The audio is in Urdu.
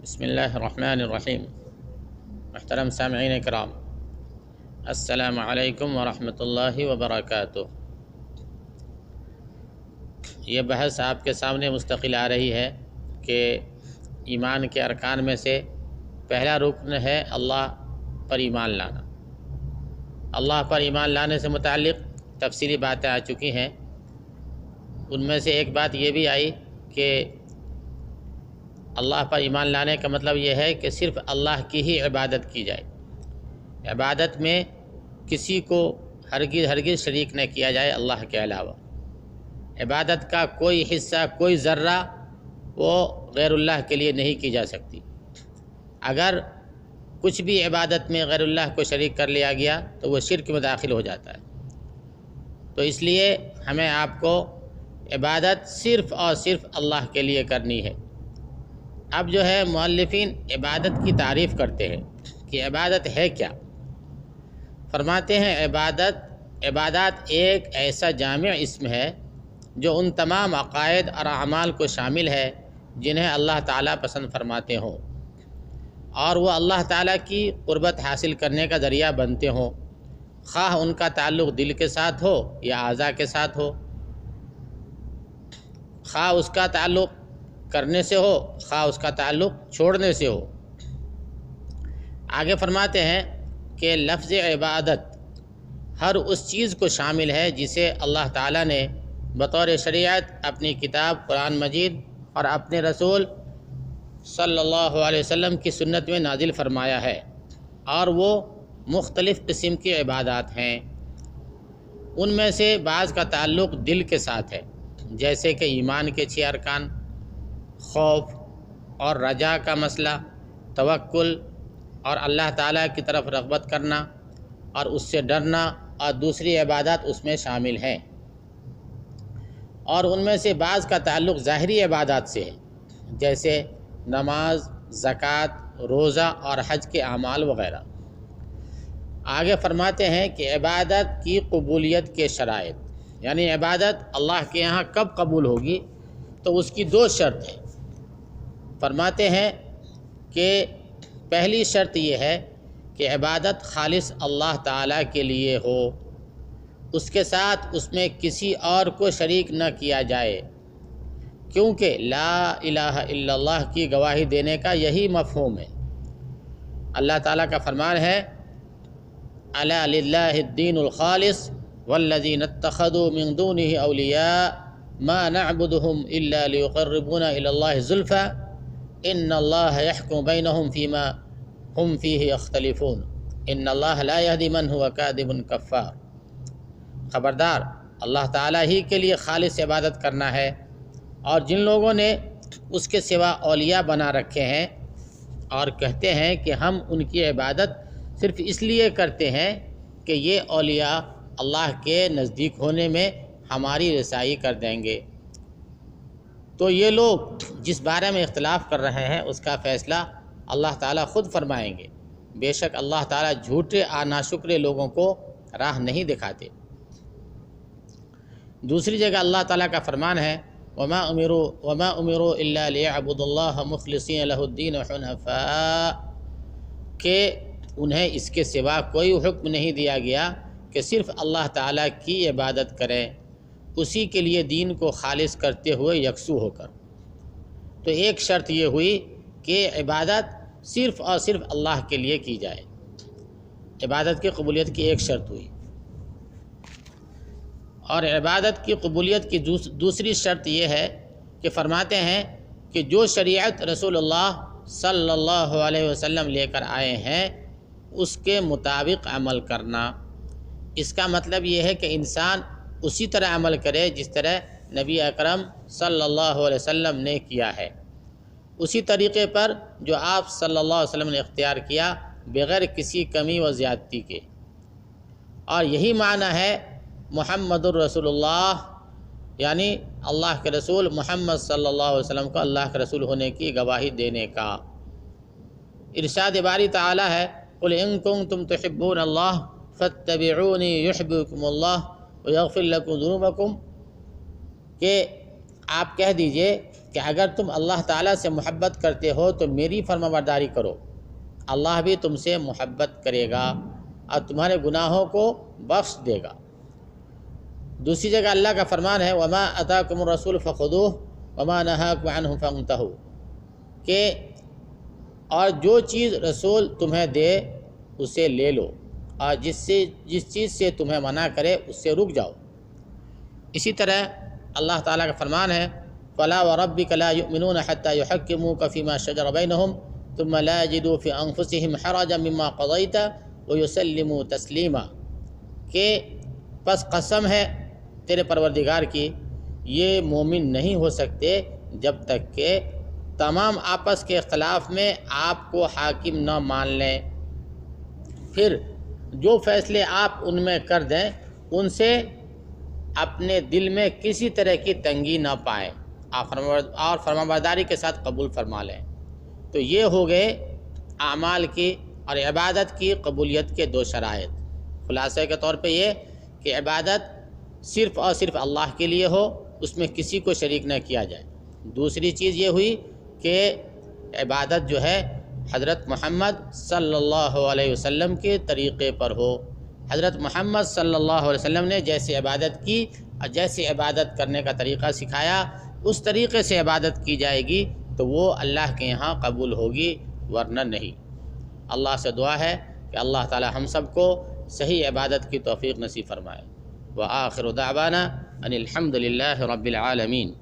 بسم اللہ الرحمن الرحیم۔ محترم سامعین کرام، السلام علیکم ورحمۃ اللہ وبرکاتہ۔ یہ بحث آپ کے سامنے مستقل آ رہی ہے کہ ایمان کے ارکان میں سے پہلا رکن ہے اللہ پر ایمان لانا۔ اللہ پر ایمان لانے سے متعلق تفصیلی باتیں آ چکی ہیں۔ ان میں سے ایک بات یہ بھی آئی کہ اللہ پر ایمان لانے کا مطلب یہ ہے کہ صرف اللہ کی ہی عبادت کی جائے، عبادت میں کسی کو ہرگز شریک نہ کیا جائے اللہ کے علاوہ۔ عبادت کا کوئی حصہ، کوئی ذرہ وہ غیر اللہ کے لیے نہیں کی جا سکتی۔ اگر کچھ بھی عبادت میں غیر اللہ کو شریک کر لیا گیا تو وہ شرک میں داخل ہو جاتا ہے۔ تو اس لیے ہمیں آپ کو عبادت صرف اور صرف اللہ کے لیے کرنی ہے۔ اب جو ہے مؤلفین عبادت کی تعریف کرتے ہیں کہ عبادت ہے کیا۔ فرماتے ہیں عبادات ایک ایسا جامع اسم ہے جو ان تمام عقائد اور اعمال کو شامل ہے جنہیں اللہ تعالیٰ پسند فرماتے ہوں اور وہ اللہ تعالیٰ کی قربت حاصل کرنے کا ذریعہ بنتے ہوں، خواہ ان کا تعلق دل کے ساتھ ہو یا اعضاء کے ساتھ ہو، خواہ اس کا تعلق کرنے سے ہو، خواہ اس کا تعلق چھوڑنے سے ہو۔ آگے فرماتے ہیں کہ لفظ عبادت ہر اس چیز کو شامل ہے جسے اللہ تعالیٰ نے بطور شریعت اپنی کتاب قرآن مجید اور اپنے رسول صلی اللہ علیہ وسلم کی سنت میں نازل فرمایا ہے، اور وہ مختلف قسم کی عبادات ہیں۔ ان میں سے بعض کا تعلق دل کے ساتھ ہے، جیسے کہ ایمان کے 6 ارکان، خوف اور رجا کا مسئلہ، توکل اور اللہ تعالیٰ کی طرف رغبت کرنا اور اس سے ڈرنا، اور دوسری عبادات اس میں شامل ہیں۔ اور ان میں سے بعض کا تعلق ظاہری عبادات سے ہے، جیسے نماز، زکوٰۃ، روزہ اور حج کے اعمال وغیرہ۔ آگے فرماتے ہیں کہ عبادت کی قبولیت کے شرائط، یعنی عبادت اللہ کے یہاں کب قبول ہوگی، تو اس کی 2 شرط ہیں۔ فرماتے ہیں کہ پہلی شرط یہ ہے کہ عبادت خالص اللہ تعالیٰ کے لیے ہو، اس کے ساتھ اس میں کسی اور کو شریک نہ کیا جائے، کیونکہ لا الہ الا اللہ کی گواہی دینے کا یہی مفہوم ہے۔ اللہ تعالیٰ کا فرمان ہے، الا للہ الدین الخالص والذین اتخذوا من دونہ اولیاء ما نعبدهم الا لیقربونا الی اللہ زلفی ان اللہ یحکم بینہم فیما ہم فیہ یختلفون ان اللہ لا یہدی من هو کاذب کفار۔ خبردار، اللہ تعالیٰ ہی کے لیے خالص عبادت کرنا ہے، اور جن لوگوں نے اس کے سوا اولیاء بنا رکھے ہیں اور کہتے ہیں کہ ہم ان کی عبادت صرف اس لیے کرتے ہیں کہ یہ اولیاء اللہ کے نزدیک ہونے میں ہماری رسائی کر دیں گے، تو یہ لوگ جس بارے میں اختلاف کر رہے ہیں اس کا فیصلہ اللہ تعالیٰ خود فرمائیں گے۔ بے شک اللہ تعالیٰ جھوٹے اور ناشکرے لوگوں کو راہ نہیں دکھاتے۔ دوسری جگہ اللہ تعالیٰ کا فرمان ہے، وما امروا الا لیعبدوا اللہ مخلصین لہ الدین حنفاء، کہ انہیں اس کے سوا کوئی حکم نہیں دیا گیا کہ صرف اللہ تعالیٰ کی عبادت کریں، اسی کے لیے دین کو خالص کرتے ہوئے یکسو ہو کر۔ تو ایک شرط یہ ہوئی کہ عبادت صرف اور صرف اللہ کے لیے کی جائے، عبادت کی قبولیت کی ایک شرط ہوئی۔ اور عبادت کی قبولیت کی دوسری شرط یہ ہے کہ فرماتے ہیں کہ جو شریعت رسول اللہ صلی اللہ علیہ وسلم لے کر آئے ہیں اس کے مطابق عمل کرنا۔ اس کا مطلب یہ ہے کہ انسان اسی طرح عمل کرے جس طرح نبی اکرم صلی اللہ علیہ وسلم نے کیا ہے، اسی طریقے پر جو آپ صلی اللہ علیہ وسلم نے اختیار کیا، بغیر کسی کمی و زیادتی کے۔ اور یہی معنی ہے محمد الرسول اللہ، یعنی اللہ کے رسول محمد صلی اللہ علیہ وسلم کو اللہ کے رسول ہونے کی گواہی دینے کا۔ ارشاد باری تعالیٰ ہے، قل ان کنتم تحبون اللہ فاتبعونی یحببکم اللہ ویغفر لکم ذنوبکم، کہ آپ کہہ دیجئے کہ اگر تم اللہ تعالیٰ سے محبت کرتے ہو تو میری فرما برداری کرو، اللہ بھی تم سے محبت کرے گا اور تمہارے گناہوں کو بخش دے گا۔ دوسری جگہ اللہ کا فرمان ہے وما اتاکم الرسول فخذوہ وما نہاکم عنہ فانتہوا، کہ اور جو چیز رسول تمہیں دے اسے لے لو، اور جس چیز سے تمہیں منع کرے اس سے رک جاؤ۔ اسی طرح اللہ تعالیٰ کا فرمان ہے فَلَا وَرَبِّكَ لَا يُؤْمِنُونَ حَتَّى يُحَكِّمُوكَ فِي مَا شَجَرَ بَيْنَهُمْ ثُمَّ لَا يَجِدُوا فِي أَنفُسِهِمْ حَرَجًا مِّمَّا قَضَيْتَ وَيُسَلِّمُوا تَسْلِيمًا، کہ پس قسم ہے تیرے پروردگار کی، یہ مومن نہیں ہو سکتے جب تک کہ تمام آپس کے اختلاف میں آپ کو حاکم نہ مان لیں، پھر جو فیصلے آپ ان میں کر دیں ان سے اپنے دل میں کسی طرح کی تنگی نہ پائیں اور فرمانبرداری کے ساتھ قبول فرما لیں۔ تو یہ ہو گئے اعمال کی اور عبادت کی قبولیت کے دو شرائط۔ خلاصے کے طور پہ یہ کہ عبادت صرف اور صرف اللہ کے لیے ہو، اس میں کسی کو شریک نہ کیا جائے۔ دوسری چیز یہ ہوئی کہ عبادت جو ہے حضرت محمد صلی اللہ علیہ وسلم کے طریقے پر ہو۔ حضرت محمد صلی اللہ علیہ وسلم نے جیسے عبادت کی اور جیسے عبادت کرنے کا طریقہ سکھایا اس طریقے سے عبادت کی جائے گی تو وہ اللہ کے یہاں قبول ہوگی، ورنہ نہیں۔ اللہ سے دعا ہے کہ اللہ تعالی ہم سب کو صحیح عبادت کی توفیق نصیب فرمائے۔ وآخر دعوانا ان الحمد للہ رب العالمین۔